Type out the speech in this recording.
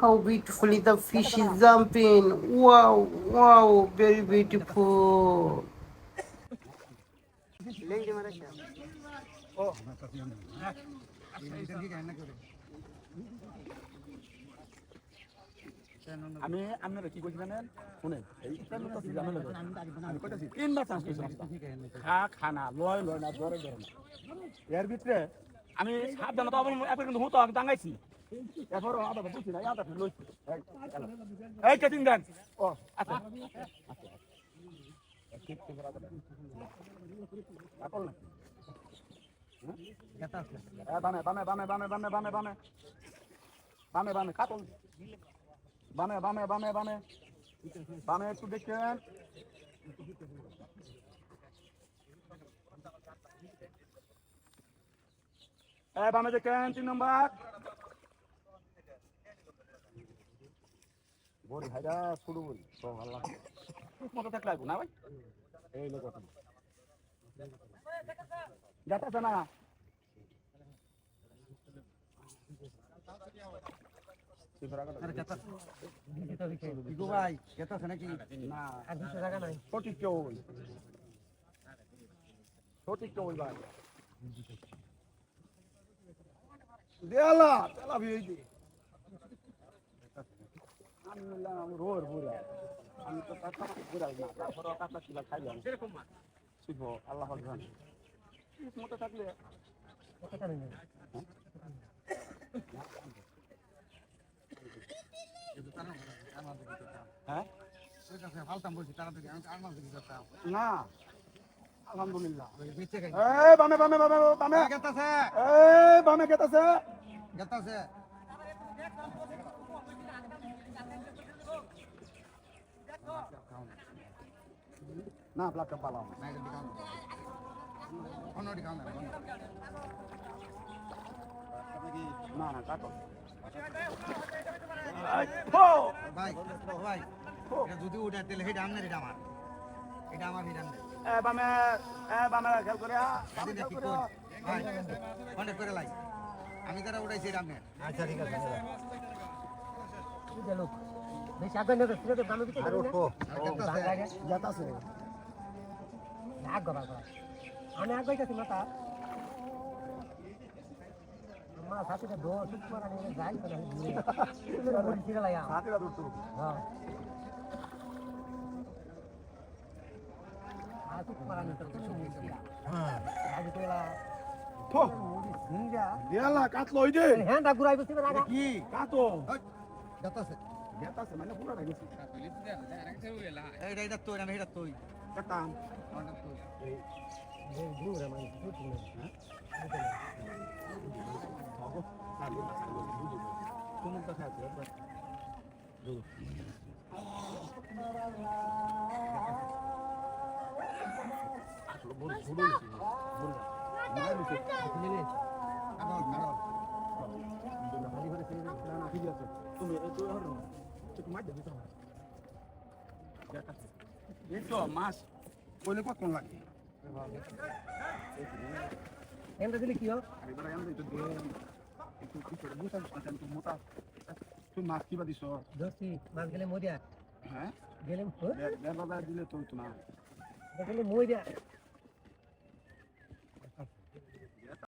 How beautifully the fish is jumping. Wow, wow, very beautiful. আমি আপনারা কি করছি জানেন শুনেন এই আমি কইতাছি তিনবার চান্স পেয়েছিলাম খানা লয় লয় না ধরে ধরে না এর ভিতরে আমি সাবধানতা অবলম্বন একবার কিন্তু হুতো আমি টাঙ্গাইছি এরপর আদা বুঝছি না আদা লইছি এই কেটিং দেন ও আচ্ছা বামে বামে বামে বামে বামে বামে বামে বামে বামে কাতল বামে বামে বামে বামে বামে একটু দেখেন বামে দেখেন 3 নম্বর বড় ভাইরা শুরু বলি তো ভালো লাগে মতো থাকলে না ভাই এই লোক যাচ্ছে না ভাই কেতাছে নাকি না সঠিক কেউ সঠিক কেউ ভাই দেলা তেলা ভিড়ি আমি বললাম রোর পুরা আমি তো কাটা ঘুরাই না তারপর কাটা কিলা খাইলাম সেরকম মাছ শিখবো আল্লাহ জানে মতো থাকলে হ্যাঁ না আলহামদুলিল্লাহ বামে বামে বামে বামে গেতাছে বামে গেতাছে গেতাছে না প্লাটটা পালাম না এটা দিকাও অন্য দিকাও না না না কাটো ভাই ভাই এটা যদি উঠে তেলে হেটা আমনে এটা আমার এটা আমার হেটা আমনে বামে বামে খেল করে আদি দেখি কোন ভাই কন্টাক্ট করে লাই আমি যারা উঠাইছি এটা আমনে আচ্ছা ঠিক আছে চলো বেশ আগে না তো বামে দিতে আর উঠো যাতাছে নাক গবা গবা আমি আগে যাচ্ছি মাতা আমার সাথে তো দো সুত মারা নিয়ে যাই তো না তুমি না বলি ছিলা ইয়া সাথে দূর তো হ্যাঁ আর সুত মারা নিয়ে তো হ্যাঁ আগে কইলা তো নিয়া দেলা কাটলো ওই দে হ্যাঁ দা ঘুরাই বসে লাগা কি কাটো যাতাছে যাতাছে মানে পুরো লাগছে এটা তো না এটা তো কাটাম অনেক তো এই ঘুরে মানে সুত না হ্যাঁ তুমি তো খাচ্ছো আসলে বড় ছোট বড় না নিচে নিলে আমার কারণ খালি করে ছেড়ে না ঠিক আছে তুমি এই তো আর একটু মার দিতে হবে এই তো মাছ বলে কত লাগে এমন দিলে কি হয় আরে বড় এমন তো দিয়ে একটু কিছু বুঝা না তো মোটা তুই মাছ কিবা দিছ দোস্তি মাছ গেলে মরিয়া হ্যাঁ গেলে বাবা দিলে তো না গেলে মরিয়া